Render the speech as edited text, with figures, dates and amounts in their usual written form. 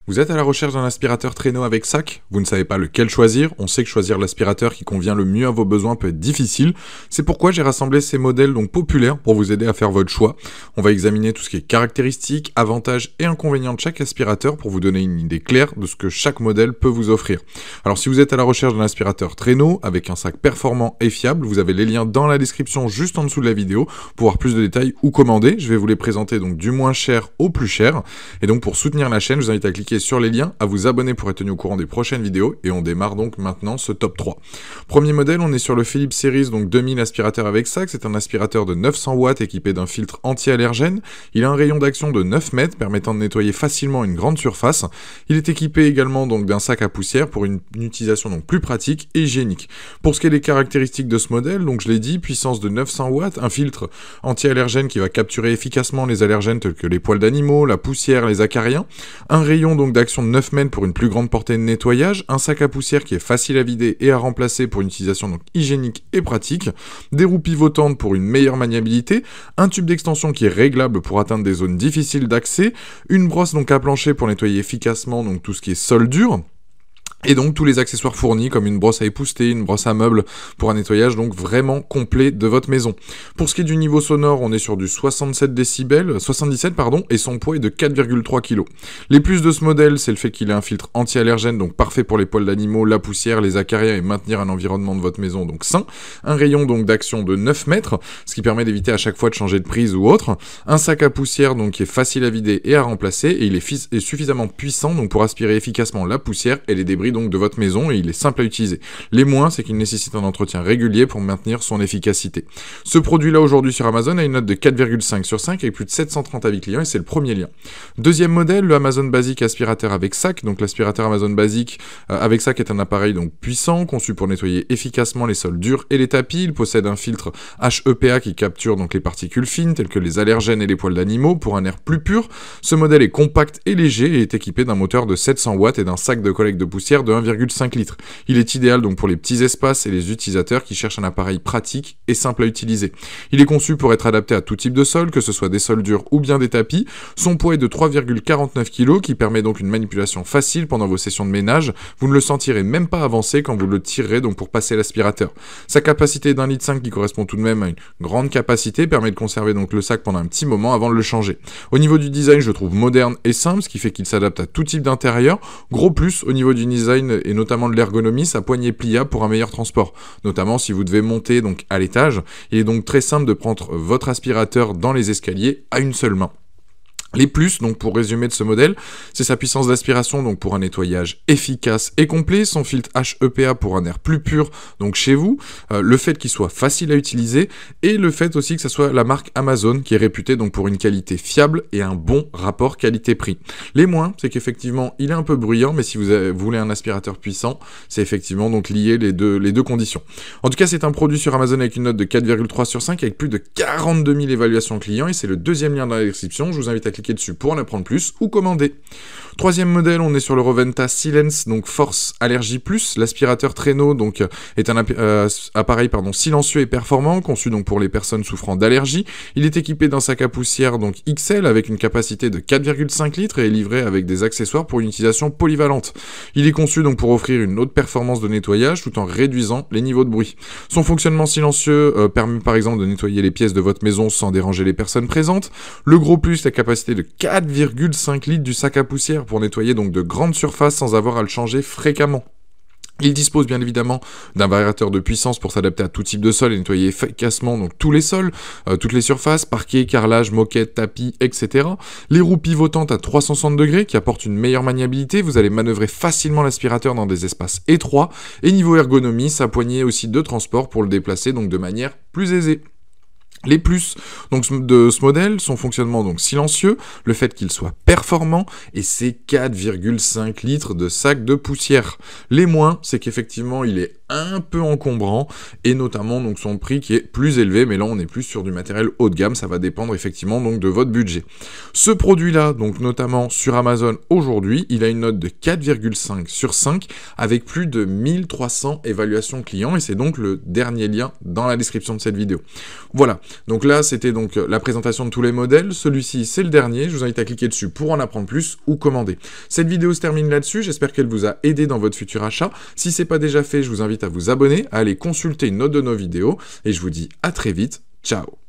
Vous êtes à la recherche d'un aspirateur traîneau avec sac? Vous ne savez pas lequel choisir? On sait que choisir l'aspirateur qui convient le mieux à vos besoins peut être difficile. C'est pourquoi j'ai rassemblé ces modèles donc populaires pour vous aider à faire votre choix. On va examiner tout ce qui est caractéristiques, avantages et inconvénients de chaque aspirateur pour vous donner une idée claire de ce que chaque modèle peut vous offrir. Alors si vous êtes à la recherche d'un aspirateur traîneau avec un sac performant et fiable, vous avez les liens dans la description juste en dessous de la vidéo pour voir plus de détails ou commander. Je vais vous les présenter donc du moins cher au plus cher. Et donc pour soutenir la chaîne, je vous invite à cliquer sur les liens, à vous abonner pour être tenu au courant des prochaines vidéos, et on démarre donc maintenant ce top 3. Premier modèle, on est sur le Philips Series, donc 2000 aspirateur avec sac. C'est un aspirateur de 900 watts équipé d'un filtre anti-allergène. Il a un rayon d'action de 9 mètres permettant de nettoyer facilement une grande surface. Il est équipé également donc d'un sac à poussière pour une utilisation donc plus pratique et hygiénique. Pour ce qui est des caractéristiques de ce modèle, donc je l'ai dit, puissance de 900 watts, un filtre anti-allergène qui va capturer efficacement les allergènes tels que les poils d'animaux, la poussière, les acariens, un rayon donc d'action de 9 mètres pour une plus grande portée de nettoyage, un sac à poussière qui est facile à vider et à remplacer pour une utilisation donc hygiénique et pratique, des roues pivotantes pour une meilleure maniabilité, un tube d'extension qui est réglable pour atteindre des zones difficiles d'accès, une brosse donc à plancher pour nettoyer efficacement donc tout ce qui est sol dur, et donc tous les accessoires fournis comme une brosse à épousseter, une brosse à meubles pour un nettoyage donc vraiment complet de votre maison. Pour ce qui est du niveau sonore, on est sur du 77 pardon, et son poids est de 4,3 kg. Les plus de ce modèle, c'est le fait qu'il ait un filtre anti-allergène donc parfait pour les poils d'animaux, la poussière, les acariens et maintenir un environnement de votre maison donc sain. Un rayon donc d'action de 9 mètres, ce qui permet d'éviter à chaque fois de changer de prise ou autre. Un sac à poussière donc qui est facile à vider et à remplacer, et il est suffisamment puissant donc pour aspirer efficacement la poussière et les débris donc de votre maison, et il est simple à utiliser. Les moins, c'est qu'il nécessite un entretien régulier pour maintenir son efficacité. Ce produit-là aujourd'hui sur Amazon a une note de 4,5 sur 5 avec plus de 730 avis clients, et c'est le premier lien. Deuxième modèle, le Amazon Basic aspirateur avec sac. Donc l'aspirateur Amazon Basic avec sac est un appareil donc puissant, conçu pour nettoyer efficacement les sols durs et les tapis. Il possède un filtre HEPA qui capture donc les particules fines telles que les allergènes et les poils d'animaux pour un air plus pur. Ce modèle est compact et léger et est équipé d'un moteur de 700 watts et d'un sac de collecte de poussière de 1,5 litre. Il est idéal donc pour les petits espaces et les utilisateurs qui cherchent un appareil pratique et simple à utiliser. Il est conçu pour être adapté à tout type de sol, que ce soit des sols durs ou bien des tapis. Son poids est de 3,49 kg qui permet donc une manipulation facile pendant vos sessions de ménage. Vous ne le sentirez même pas avancer quand vous le tirerez donc pour passer l'aspirateur. Sa capacité d'1,5 litre qui correspond tout de même à une grande capacité permet de conserver donc le sac pendant un petit moment avant de le changer. Au niveau du design, je le trouve moderne et simple, ce qui fait qu'il s'adapte à tout type d'intérieur. Gros plus au niveau du design et notamment de l'ergonomie, sa poignée pliable pour un meilleur transport. Notamment si vous devez monter donc à l'étage, il est donc très simple de prendre votre aspirateur dans les escaliers à une seule main. Les plus, donc pour résumer de ce modèle, c'est sa puissance d'aspiration donc pour un nettoyage efficace et complet, son filtre HEPA pour un air plus pur donc chez vous, le fait qu'il soit facile à utiliser et le fait aussi que ça soit la marque Amazon qui est réputée donc pour une qualité fiable et un bon rapport qualité-prix. Les moins, c'est qu'effectivement il est un peu bruyant, mais si vous voulez un aspirateur puissant, c'est effectivement donc lié les deux conditions. En tout cas, c'est un produit sur Amazon avec une note de 4,3 sur 5 avec plus de 42 000 évaluations clients, et c'est le deuxième lien dans la description. Je vous invite à cliquer dessus pour en apprendre plus ou commander. Troisième modèle, on est sur le Roventa Silence, donc Force Allergie Plus. L'aspirateur traîneau donc est un appareil silencieux et performant, conçu donc pour les personnes souffrant d'allergie. Il est équipé d'un sac à poussière donc XL avec une capacité de 4,5 litres et est livré avec des accessoires pour une utilisation polyvalente. Il est conçu donc pour offrir une haute performance de nettoyage tout en réduisant les niveaux de bruit. Son fonctionnement silencieux permet par exemple de nettoyer les pièces de votre maison sans déranger les personnes présentes. Le gros plus, la capacité de 4,5 litres du sac à poussière pour nettoyer donc de grandes surfaces sans avoir à le changer fréquemment. Il dispose bien évidemment d'un variateur de puissance pour s'adapter à tout type de sol et nettoyer efficacement donc tous les sols, toutes les surfaces, parquet, carrelage, moquette, tapis, etc. Les roues pivotantes à 360 degrés qui apportent une meilleure maniabilité. Vous allez manœuvrer facilement l'aspirateur dans des espaces étroits. Et niveau ergonomie, sa poignée aussi de transport pour le déplacer donc de manière plus aisée. Les plus donc de ce modèle, son fonctionnement donc silencieux, le fait qu'il soit performant et ses 4,5 litres de sac de poussière. Les moins, c'est qu'effectivement il est un peu encombrant, et notamment donc son prix qui est plus élevé, mais là on est plus sur du matériel haut de gamme, ça va dépendre effectivement donc de votre budget. Ce produit-là, donc notamment sur Amazon aujourd'hui, il a une note de 4,5 sur 5 avec plus de 1300 évaluations clients, et c'est donc le dernier lien dans la description de cette vidéo. Voilà, donc là c'était donc la présentation de tous les modèles, celui-ci c'est le dernier, je vous invite à cliquer dessus pour en apprendre plus ou commander. Cette vidéo se termine là-dessus, j'espère qu'elle vous a aidé dans votre futur achat. Si c'est pas déjà fait, je vous invite à vous abonner, à aller consulter une autre de nos vidéos, et je vous dis à très vite, ciao.